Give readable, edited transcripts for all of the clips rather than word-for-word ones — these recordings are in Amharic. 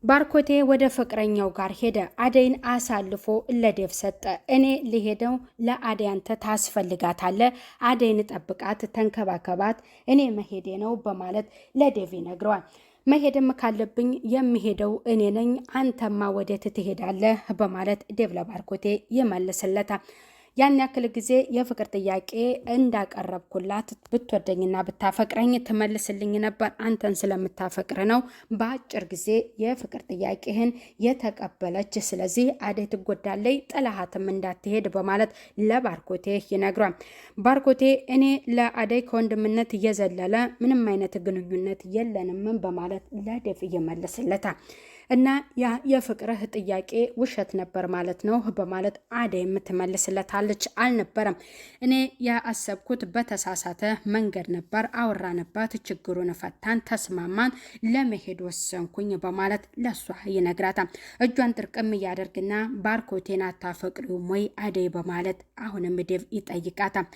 ባርኮቴ ወደ ፍቅረኛው ጋር ሄደ። አደይን አሳልፎ ለዴቭ ሰጠ። እኔ ልሄደው ለአደይ አንተ ታስፈልጋታለህ፣ አደይን ጠብቃት፣ ተንከባከባት፣ እኔ መሄዴ ነው በማለት ለዴቭ ይነግረዋል። መሄድም ካለብኝ የሚሄደው እኔ ነኝ፣ አንተማ ወዴት ትሄዳለህ በማለት ዴቭ ለባርኮቴ ይመልስለታል። ያን ያክል ጊዜ የፍቅር ጥያቄ እንዳቀረብኩላት ብትወደኝና ብታፈቅረኝ ትመልስልኝ ነበር። አንተን ስለምታፈቅር ነው በአጭር ጊዜ የፍቅር ጥያቄህን የተቀበለች። ስለዚህ አደይ ትጎዳለይ፣ ጥላሃትም እንዳትሄድ በማለት ለባርኮቴ ይነግሯል። ባርኮቴ እኔ ለአደይ ከወንድምነት እየዘለለ ምንም አይነት ግንኙነት የለንም በማለት ለዴቭ ይመልስለታል። እና ያ የፍቅርህ ጥያቄ ውሸት ነበር ማለት ነው በማለት አደይም ትመልስለታለች። አልነበረም፣ እኔ ያሰብኩት በተሳሳተ መንገድ ነበር፣ አወራንበት፣ ችግሩን ፈታን፣ ተስማማን፣ ለመሄድ ወሰንኩኝ በማለት ለሷ ይነግራታል። እጇን ጥርቅም እያደርግና ባርኮቴን አታፈቅሪውም ወይ አደይ በማለት አሁንም ዴቭ ይጠይቃታል።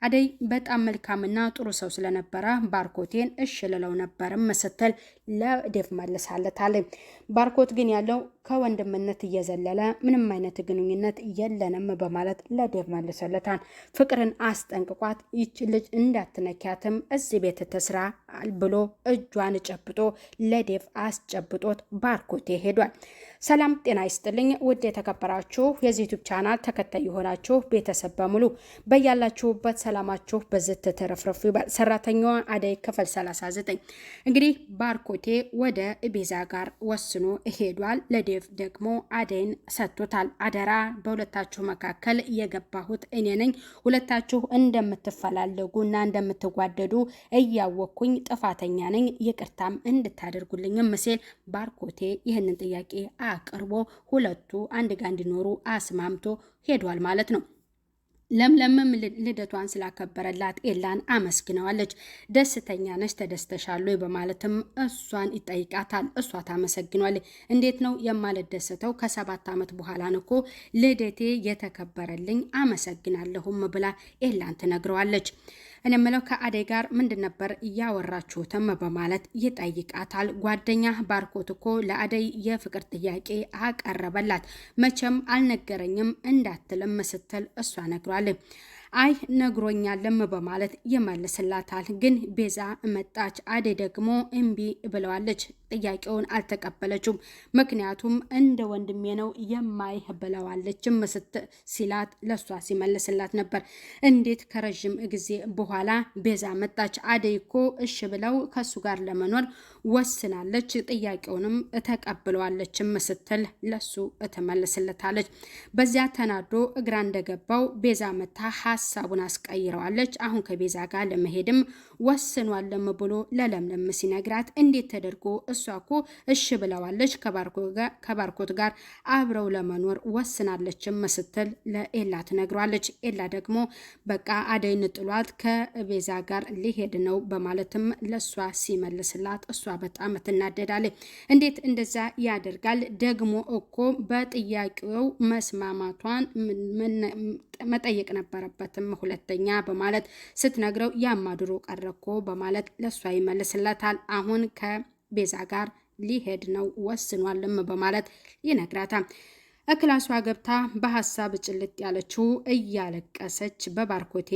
አደይ በጣም መልካምና ጥሩ ሰው ስለነበረ ባርኮቴን እሽ ልለው ነበርም ስትል ለዴቭ መልሳለታለች። ባርኮት ግን ያለው ከወንድምነት እየዘለለ ምንም አይነት ግንኙነት የለንም በማለት ለዴቭ መልሰለታል። ፍቅርን አስጠንቅቋት ይች ልጅ እንዳትነኪያትም እዚህ ቤት ተስራ ብሎ እጇን ጨብጦ ለዴቭ አስጨብጦት ባርኮቴ ሄዷል። ሰላም ጤና ይስጥልኝ ውድ የተከበራችሁ የዚህ ዩቲዩብ ቻናል ተከታይ የሆናችሁ ቤተሰብ በሙሉ በያላችሁበት ሰላማችሁ በዝት ተረፍረፉ ይባል። ሰራተኛዋ አደይ ክፍል 39 እንግዲህ ባርኮቴ ወደ ቤዛ ጋር ወስኖ ሄዷል። ለዴቭ ደግሞ አደይን ሰጥቶታል። አደራ በሁለታችሁ መካከል የገባሁት እኔ ነኝ፣ ሁለታችሁ እንደምትፈላለጉና እንደምትጓደዱ እያወቅኩኝ ጥፋተኛ ነኝ፣ ይቅርታም እንድታደርጉልኝ ምስል ባርኮቴ ይህንን ጥያቄ አቅርቦ ሁለቱ አንድ ጋር እንዲኖሩ አስማምቶ ሄዷል ማለት ነው። ለምለምም ልደቷን ስላከበረላት ኤላን አመስግነዋለች። ደስተኛ ነች ተደስተሻል በማለትም እሷን ይጠይቃታል። እሷ ታመሰግኗለች። እንዴት ነው የማልደሰተው? ከ7 ዓመት በኋላ እኮ ልደቴ የተከበረልኝ አመሰግናለሁም ብላ ኤላን ትነግረዋለች። እኔ የምለው ከአደይ ጋር ምንድን ነበር እያወራችሁትም በማለት ይጠይቃታል። ጓደኛ ባርኮት እኮ ለአደይ የፍቅር ጥያቄ አቀረበላት፣ መቼም አልነገረኝም እንዳትልም ስትል እሷ ነግሯል። አይ ነግሮኛልም በማለት ይመልስላታል። ግን ቤዛ መጣች። አደይ ደግሞ እምቢ ብለዋለች። ጥያቄውን አልተቀበለችም። ምክንያቱም እንደ ወንድሜ ነው የማይህ ብለዋለች ሲላት ለሷ ሲመልስላት ነበር። እንዴት ከረዥም ጊዜ በኋላ ቤዛ መጣች? አደይ እኮ እሺ ብለው ከሱ ጋር ለመኖር ወስናለች፣ ጥያቄውንም ተቀብለዋለች ስትል ለሱ ትመልስለታለች። በዚያ ተናዶ እግራ እንደገባው ቤዛ መታ ሀሳቡን አስቀይረዋለች። አሁን ከቤዛ ጋር ለመሄድም ወስኗልም ብሎ ለለምለም ሲነግራት እንዴት ተደርጎ እሷ እኮ እሺ ብለዋለች፣ ከባርኮት ጋር አብረው ለመኖር ወስናለችም ስትል ለኤላ ትነግሯለች። ኤላ ደግሞ በቃ አደይን ጥሏት ከቤዛ ጋር ሊሄድ ነው በማለትም ለሷ ሲመልስላት እሷ በጣም ትናደዳለች። እንዴት እንደዛ ያደርጋል? ደግሞ እኮ በጥያቄው መስማማቷን መጠየቅ ነበረበትም ሁለተኛ በማለት ስትነግረው ያማድሮ ቀረኮ በማለት ለሷ ይመልስላታል። አሁን ከቤዛ ጋር ሊሄድ ነው ወስኗልም በማለት ይነግራታል። ክላሷ ገብታ በሀሳብ ጭልጥ ያለችው እያለቀሰች በባርኮቴ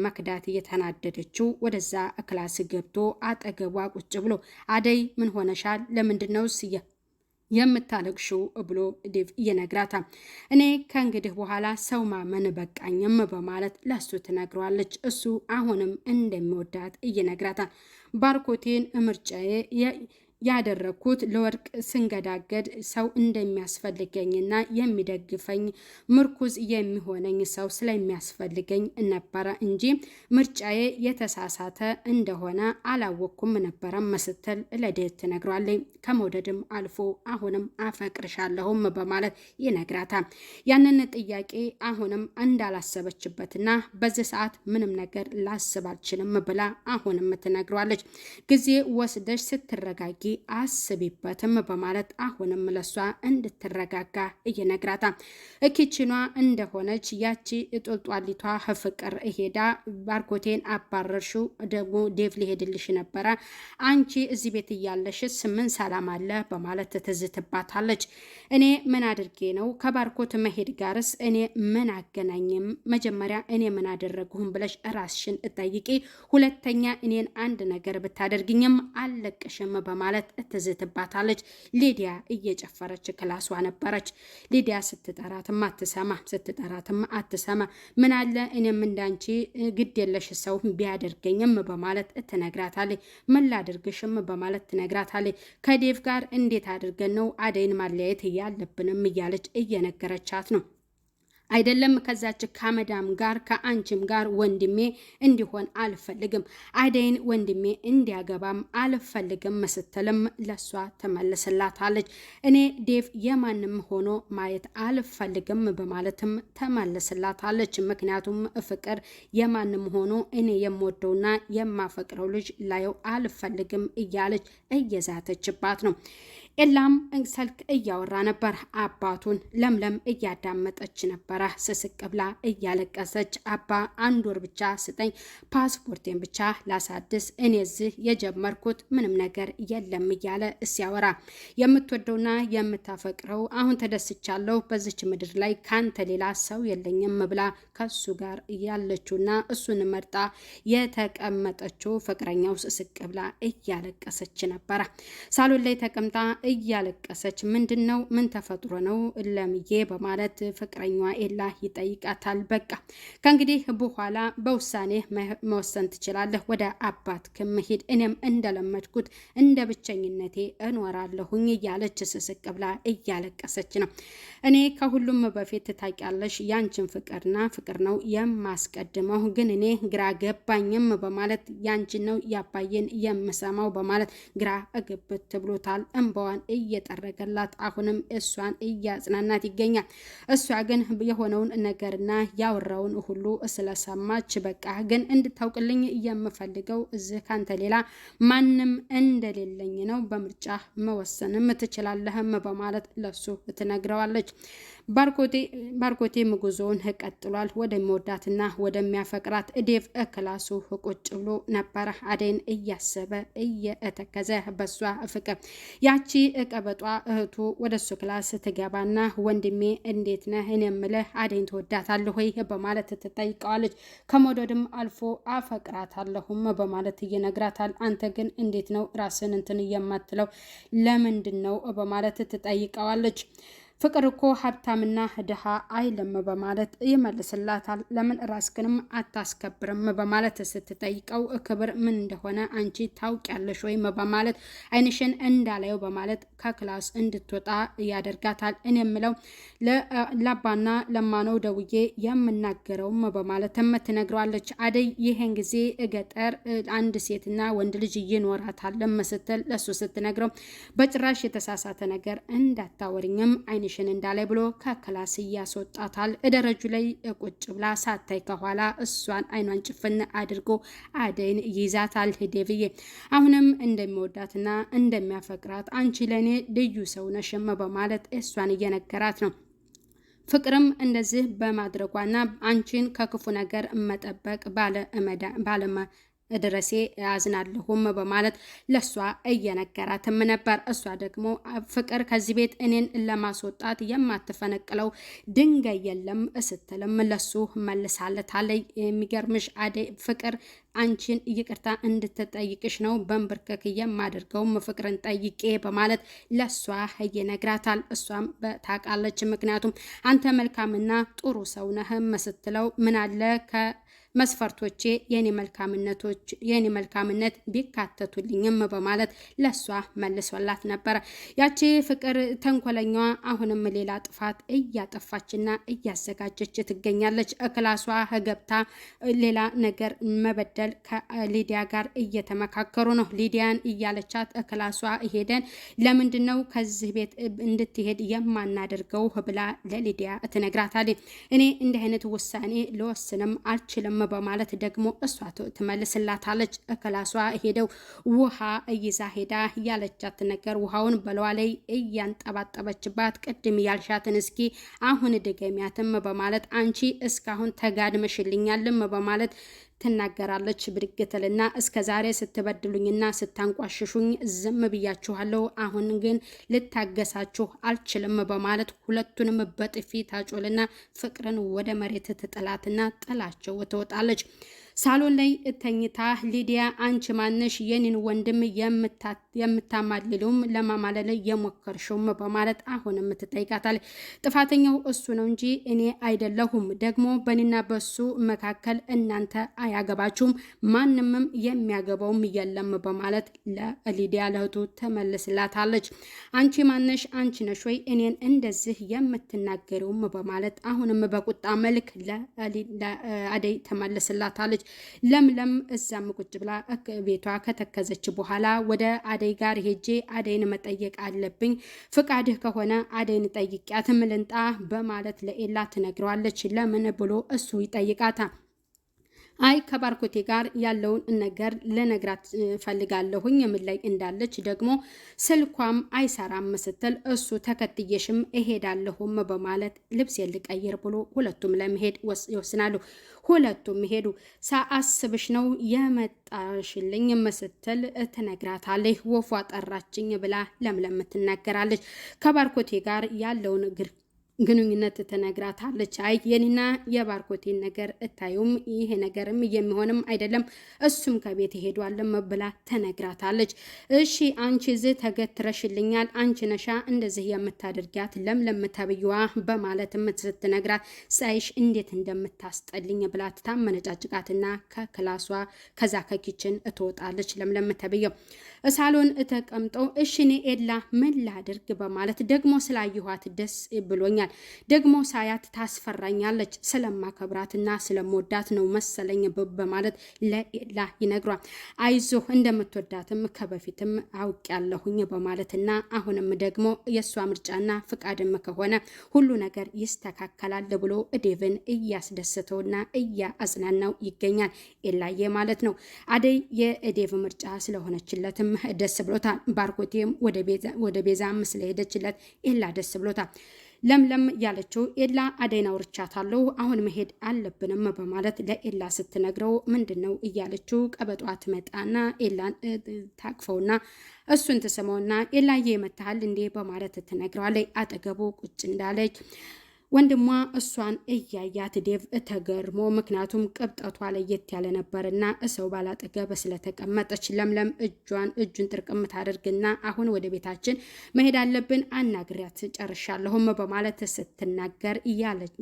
መክዳት እየተናደደችው ወደዛ ክላስ ገብቶ አጠገቧ ቁጭ ብሎ አደይ ምን ሆነሻል? ለምንድነውስ የምታለቅሽው ብሎ ዴቭ ይነግራታል። እኔ ከእንግዲህ በኋላ ሰው ማመን በቃኝም በማለት ለሱ ትነግረዋለች። እሱ አሁንም እንደሚወዳት እየነግራታል። ባርኮቴን ምርጫዬ ያደረኩት ለወርቅ ስንገዳገድ ሰው እንደሚያስፈልገኝና የሚደግፈኝ ምርኩዝ የሚሆነኝ ሰው ስለሚያስፈልገኝ ነበረ እንጂ ምርጫዬ የተሳሳተ እንደሆነ አላወቅኩም ነበረ ስትል ለዴቭ ትነግሯለች። ከመውደድም አልፎ አሁንም አፈቅርሻለሁም በማለት ይነግራታል። ያንን ጥያቄ አሁንም እንዳላሰበችበትና በዚህ ሰዓት ምንም ነገር ላስብ አልችልም ብላ አሁንም ትነግሯለች። ጊዜ ወስደሽ ስትረጋጊ አስቢበትም በማለት አሁንም ለሷ እንድትረጋጋ እየነግራታል። ኪችኗ እንደሆነች ያቺ ጦልጧሊቷ ፍቅር ሄዳ ባርኮቴን አባረርሽው ደግሞ ዴቭ ሊሄድልሽ ነበረ አንቺ እዚህ ቤት እያለሽስ ምን ሰላም አለ በማለት ትዝትባታለች። እኔ ምን አድርጌ ነው ከባርኮት መሄድ ጋርስ እኔ ምን አገናኝም? መጀመሪያ እኔ ምን አደረግሁም ብለሽ ራስሽን እጠይቂ። ሁለተኛ እኔን አንድ ነገር ብታደርግኝም አልለቅሽም በማለት ትዝትባታለች። ሊዲያ እየጨፈረች ክላሷ ነበረች። ሊዲያ ስትጠራትም አትሰማ ምን አለ እኔም እንዳንቺ ግድ የለሽ ሰው ቢያደርገኝም በማለት ትነግራታለች። ምን ላድርግሽም በማለት ትነግራታለች። ከዴቭ ጋር እንዴት አድርገን ነው አደይን ማለያየት ያለብንም እያለች እየነገረቻት ነው። አይደለም ከዛች ከመዳም ጋር ከአንቺም ጋር ወንድሜ እንዲሆን አልፈልግም፣ አደይን ወንድሜ እንዲያገባም አልፈልግም ስትልም ለሷ ተመልስላታለች። እኔ ዴቭ የማንም ሆኖ ማየት አልፈልግም በማለትም ተመልስላታለች። ምክንያቱም ፍቅር የማንም ሆኖ እኔ የምወደውና የማፈቅረው ልጅ ላየው አልፈልግም እያለች እየዛተችባት ነው። ኤላም ስልክ እያወራ ነበር። አባቱን ለምለም እያዳመጠች ነበረ። ስስቅ ብላ እያለቀሰች አባ 1 ወር ብቻ ስጠኝ፣ ፓስፖርቴን ብቻ ላሳድስ፣ እኔ እዚህ የጀመርኩት ምንም ነገር የለም እያለ ሲያወራ የምትወደውና የምታፈቅረው አሁን ተደስቻለሁ፣ በዚች ምድር ላይ ካንተ ሌላ ሰው የለኝም ብላ ከሱ ጋር ያለችውና እሱን መርጣ የተቀመጠችው ፍቅረኛው ስስቅ ብላ እያለቀሰች ነበረ። ሳሎን ላይ ተቀምጣ እያለቀሰች ምንድነው ምን ተፈጥሮ ነው ለምዬ በማለት ፍቅረኛዋ ኤላ ይጠይቃታል። በቃ ከእንግዲህ በኋላ በውሳኔ መወሰን ትችላለህ፣ ወደ አባት ከመሄድ እኔም እንደለመድኩት እንደ ብቸኝነቴ እኖራለሁኝ እያለች ስስቅ ብላ እያለቀሰች ነው። እኔ ከሁሉም በፊት ታውቂያለሽ ያንቺን ፍቅር ነው የማስቀድመው፣ ግን እኔ ግራ ገባኝም በማለት ያንቺን ነው ያባየን የምሰማው በማለት ግራ እግብት ብሎታል። እንባዋን እየጠረገላት አሁንም እሷን እያጽናናት ይገኛል። እሷ ግን የሆነውን ነገርና ያወራውን ሁሉ ስለሰማች በቃ ግን እንድታውቅልኝ የምፈልገው እዚህ ካንተ ሌላ ማንም እንደሌለኝ ነው፣ በምርጫ መወሰንም ትችላለህም በማለት ለሱ ትነግረዋለች። ባርኮቴ ጉዞውን ቀጥሏል። ወደሚወዳትና ወደሚያፈቅራት ዴቭ ክላሱ ቁጭ ብሎ ነበረ። አደይን እያሰበ እየተከዘ በሷ ፍቅር ያቺ ቀበጧ እህቱ ወደሱ ክላስ ትገባና ወንድሜ እንዴት ነህ? እኔ የምልህ አደይን ትወዳታለህ ወይ በማለት ትጠይቀዋለች። ከመውደድም አልፎ አፈቅራታለሁም በማለት እየነግራታል። አንተ ግን እንዴት ነው ራስን እንትን የማትለው ለምንድን ነው በማለት ትጠይቀዋለች። ፍቅር እኮ ሀብታምና ድሃ አይልም በማለት ይመልስላታል። ለምን ራስክንም አታስከብርም በማለት ስትጠይቀው ክብር ምን እንደሆነ አንቺ ታውቂያለሽ ወይም በማለት አይንሽን እንዳላየው በማለት ከክላስ እንድትወጣ ያደርጋታል። እኔ የምለው ለአባና ለማነው ደውዬ የምናገረውም በማለትም ትነግረዋለች። አደይ ይሄን ጊዜ ገጠር አንድ ሴትና ወንድ ልጅ ይኖራታል ስትል ለሱ ስትነግረው በጭራሽ የተሳሳተ ነገር እንዳታወሪኝም አይን ሽን እንዳላይ ብሎ ከክላስ ያስወጣታል። ደረጁ ላይ ቁጭ ብላ ሳታይ ከኋላ እሷን አይኗን ጭፍን አድርጎ አደይን ይዛታል። ዴቭዬ አሁንም እንደሚወዳትና እንደሚያፈቅራት አንቺ ለኔ ልዩ ሰው ነሽም በማለት እሷን እየነገራት ነው። ፍቅርም እንደዚህ በማድረጓና አንቺን ከክፉ ነገር መጠበቅ ባለመ ድረሴ አዝናለሁም በማለት ለሷ እየነገራትም ነበር። እሷ ደግሞ ፍቅር ከዚህ ቤት እኔን ለማስወጣት የማትፈነቅለው ድንጋይ የለም ስትልም ለሱ መልሳለታለች። የሚገርምሽ አደይ ፍቅር አንቺን ይቅርታ እንድትጠይቅሽ ነው በንብርክክ የማደርገውም ፍቅርን ጠይቄ በማለት ለሷ ይነግራታል። እሷም ታውቃለች። ምክንያቱም አንተ መልካምና ጥሩ ሰው ነህም ስትለው ምን አለ መስፈርቶቼ የኔ መልካምነት ቢካተቱልኝም በማለት ለሷ መልሶላት ነበር። ያቺ ፍቅር ተንኮለኛዋ አሁንም ሌላ ጥፋት እያጠፋችና እያዘጋጀች ትገኛለች። ክላሷ ገብታ ሌላ ነገር መበደል ከሊዲያ ጋር እየተመካከሩ ነው። ሊዲያን እያለቻት ክላሷ ሄደን ለምንድነው ከዚህ ቤት እንድትሄድ የማናደርገው ብላ ለሊዲያ ትነግራታለች። እኔ እንዲህ አይነት ውሳኔ ልወስንም አልችልም በማለት ደግሞ እሷ ትመልስላታለች። ክላሷ ሄደው ውሃ እይዛ ሄዳ ያለቻት ነገር ውሃውን በለዋ ላይ እያንጠባጠበችባት ቅድም ያልሻትን እስኪ አሁን ድገሚያትም በማለት አንቺ እስካሁን ተጋድመሽልኛልም በማለት ትናገራለች። ብድግትልና እስከ ዛሬ ስትበድሉኝና ስታንቋሽሹኝ ዝም ብያችኋለሁ፣ አሁን ግን ልታገሳችሁ አልችልም በማለት ሁለቱንም በጥፊ ታጮልና ፍቅርን ወደ መሬት ትጥላትና ጥላቸው ትወጣለች። ሳሎን ላይ ተኝታ ሊዲያ አንቺ ማነሽ የኔን ወንድም የምታማልሉም ለማማለል የሞከርሽውም በማለት አሁንም ትጠይቃታለች። ጥፋተኛው እሱ ነው እንጂ እኔ አይደለሁም። ደግሞ በኔና በሱ መካከል እናንተ አያገባችሁም፣ ማንምም የሚያገባውም የለም በማለት ለሊዲያ ለእህቱ ተመልስላታለች። አንቺ ማነሽ? አንቺ ነሽ ወይ እኔን እንደዚህ የምትናገሪውም በማለት አሁንም በቁጣ መልክ ለአደይ ተመልስላታለች። ለምለም እዛም ቁጭ ብላ ቤቷ ከተከዘች በኋላ ወደ አደይ ጋር ሄጄ አደይን መጠየቅ አለብኝ፣ ፍቃድህ ከሆነ አደይን ጠይቂያት ምልንጣ በማለት ለኤላ ትነግረዋለች። ለምን ብሎ እሱ ይጠይቃታል። አይ ከባርኮቴ ጋር ያለውን ነገር ልነግራት ፈልጋለሁኝ፣ ምን ላይ እንዳለች ደግሞ ስልኳም አይሰራም ስትል እሱ ተከትየሽም እሄዳለሁም በማለት ልብስ ልቀይር ብሎ ሁለቱም ለመሄድ ይወስናሉ። ሁለቱም ሄዱ። ሳአስብሽ ነው የመጣሽልኝ ስትል ትነግራታለች። ወፏ ጠራችኝ ብላ ለምለም ትናገራለች። ከባርኮቴ ጋር ያለውን ግንኙነት ትነግራታለች። አይ የኔና የባርኮቴን ነገር እታዩም ይሄ ነገርም የሚሆንም አይደለም፣ እሱም ከቤት ሄዷልም ብላ ተነግራታለች። እሺ አንቺ እዚህ ተገትረሽልኛል፣ አንቺ ነሻ እንደዚህ የምታደርጊያት ለምለም ተብዬዋ በማለትም ስትነግራት ሳይሽ እንዴት እንደምታስጠልኝ ብላ ታመነጫጭቃትና ከክላሷ ከዛ ከኪችን ትወጣለች። ለምለም ተብዬው ሳሎን ተቀምጠው እሺ እኔ ኤላ ምን ላድርግ በማለት ደግሞ ስላየኋት ደስ ብሎኛል፣ ደግሞ ሳያት ታስፈራኛለች፣ ስለማከብራትና ስለምወዳት ነው መሰለኝ በማለት ለኤላ ይነግሯል። አይዞህ እንደምትወዳትም ከበፊትም አውቄያለሁኝ በማለትና አሁንም ደግሞ የእሷ ምርጫና ፍቃድም ከሆነ ሁሉ ነገር ይስተካከላል ብሎ ዴቭን እያስደሰተውና እያጽናናው ይገኛል። ኤላዬ ማለት ነው። አደይ የዴቭ ምርጫ ስለሆነችለትም ደስ ብሎታል። ባርኮቴም ወደ ቤዛም ስለሄደችለት ኤላ ደስ ብሎታል። ለምለም ያለችው ኤላ አደይን አውርቻታለሁ አሁን መሄድ አለብንም በማለት ለኤላ ስትነግረው ምንድነው እያለችው ቀበጧ ትመጣና ኤላን ታቅፈውና እሱን ትስመውና ኤላዬ መታሃል እንዴ በማለት ትነግረዋለች። አጠገቡ ቁጭ እንዳለች ወንድሟ እሷን እያያት ዴቭ ተገርሞ ምክንያቱም ቅብጠቷ ለየት ያለ ነበርና ሰው ባላጠገብ ስለተቀመጠች ለምለም እጁን ጥርቅም ታደርግና አሁን ወደ ቤታችን መሄድ አለብን አናግሪያት ጨርሻለሁም በማለት ስትናገር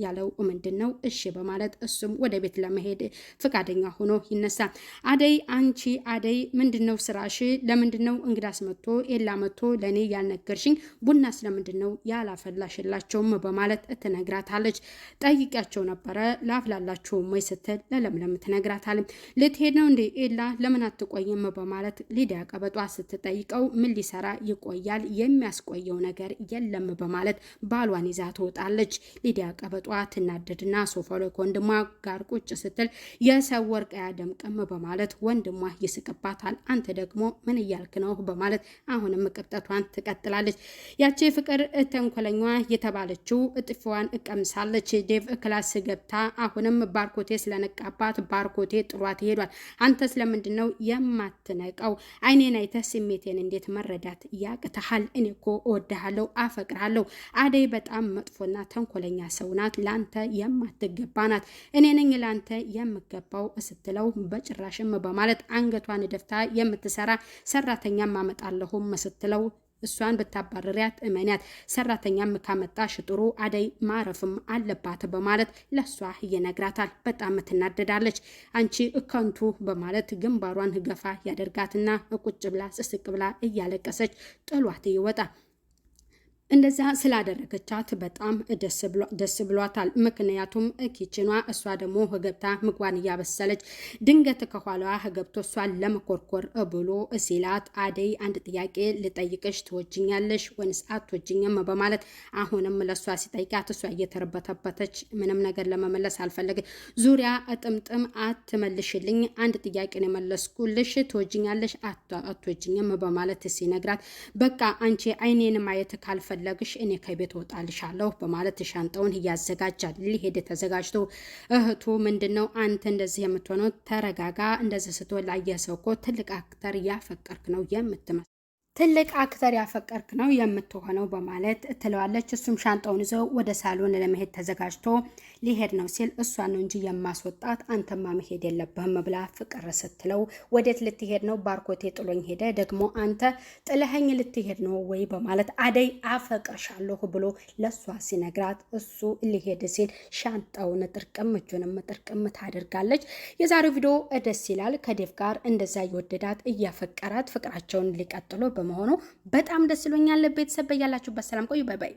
ያለው ምንድነው እሺ በማለት እሱም ወደ ቤት ለመሄድ ፈቃደኛ ሆኖ ይነሳል። አደይ አንቺ አደይ ምንድነው ስራሽ? ለምንድነው እንግዳስ መጥቶ ኤላ መጥቶ ለኔ ያልነገርሽኝ? ቡና ስለምንድነው ያላፈላሽላቸውም በማለት ነግራታለች። ጠይቂያቸው ነበረ ላፍላላችሁም ወይ ስትል ለለምለም ትነግራታለች። ልትሄድ ነው እንዴ ኤላ ለምን አትቆይም በማለት ሊዲያ ቀበጧ ስትጠይቀው ምን ሊሰራ ይቆያል የሚያስቆየው ነገር የለም በማለት ባሏን ይዛ ትወጣለች። ሊዲያ ቀበጧ ትናደድና ሶፋ ላይ ከወንድሟ ጋር ቁጭ ስትል የሰው ወርቅ አያደምቅም በማለት ወንድሟ ይስቅባታል። አንተ ደግሞ ምን እያልክ ነው በማለት አሁንም ቅብጠቷን ትቀጥላለች። ያቺ ፍቅር ተንኮለኛ የተባለችው ጥፊዋን እቀምሳለች። ዴቭ ክላስ ገብታ አሁንም ባርኮቴ ስለነቃባት ባርኮቴ ጥሏት ይሄዷል። አንተ ስለምንድን ነው የማትነቀው? አይኔን አይተህ ስሜቴን እንዴት መረዳት ያቅተሃል? እኔ እኮ እወድሃለሁ፣ አፈቅርሃለሁ። አደይ በጣም መጥፎና ተንኮለኛ ሰው ናት፣ ላንተ የማትገባ ናት። እኔ ነኝ ላንተ የምገባው ስትለው በጭራሽም በማለት አንገቷን ደፍታ የምትሰራ ሰራተኛም አመጣለሁም ስትለው እሷን ብታባረሪያት እመንያት፣ ሰራተኛም ካመጣሽ ጥሩ፣ አደይ ማረፍም አለባት በማለት ለሷ ይነግራታል። በጣም ትናደዳለች። አንቺ እከንቱ በማለት ግንባሯን ገፋ ያደርጋትና ቁጭ ብላ ስስቅ ብላ እያለቀሰች ጥሏት ይወጣ። እንደዛ ስላደረገቻት በጣም ደስ ብሏታል። ምክንያቱም ኪችኗ እሷ ደግሞ ገብታ ምግቧን እያበሰለች ድንገት ከኋላዋ ገብቶ እሷን ለመኮርኮር ብሎ ሲላት አደይ አንድ ጥያቄ ልጠይቅሽ ትወጅኛለሽ ወይስ አትወጅኝም በማለት አሁንም ለእሷ ሲጠይቃት እሷ እየተረበተበተች ምንም ነገር ለመመለስ አልፈለገ። ዙሪያ ጥምጥም አትመልሽልኝ፣ አንድ ጥያቄ ነው የመለስኩልሽ፣ ትወጅኛለሽ አትወጅኝም በማለት ሲነግራት በቃ አንቺ አይኔን ማየት ካልፈለግሽ እኔ ከቤት ወጣልሻለሁ በማለት ሻንጣውን ያዘጋጃል። ሊሄድ ተዘጋጅቶ እህቱ ምንድነው አንተ እንደዚህ የምትሆነው? ተረጋጋ፣ እንደዚህ ስትወል አየህ ሰው እኮ ትልቅ አክተር ያፈቀርክ ነው የምትመስለው፣ ትልቅ አክተር ያፈቀርክ ነው የምትሆነው በማለት ትለዋለች። እሱም ሻንጣውን ይዘው ወደ ሳሎን ለመሄድ ተዘጋጅቶ ሊሄድ ነው ሲል እሷን ነው እንጂ የማስወጣት አንተማ መሄድ የለብህም ብላ ፍቅር ስትለው ወዴት ልትሄድ ነው? ባርኮቴ ጥሎኝ ሄደ፣ ደግሞ አንተ ጥለኸኝ ልትሄድ ነው ወይ በማለት አደይ አፈቅርሻለሁ ብሎ ለሷ ሲነግራት እሱ ሊሄድ ሲል ሻንጣውን ጥርቅም እጁንም ጥርቅም ታደርጋለች። የዛሬው ቪዲዮ ደስ ይላል። ከዴቭ ጋር እንደዛ እየወደዳት እያፈቀራት ፍቅራቸውን ሊቀጥሉ በመሆኑ በጣም ደስ ይሎኛል። ቤተሰብ ያላችሁበት ሰላም ቆዩ። ባይ ባይ።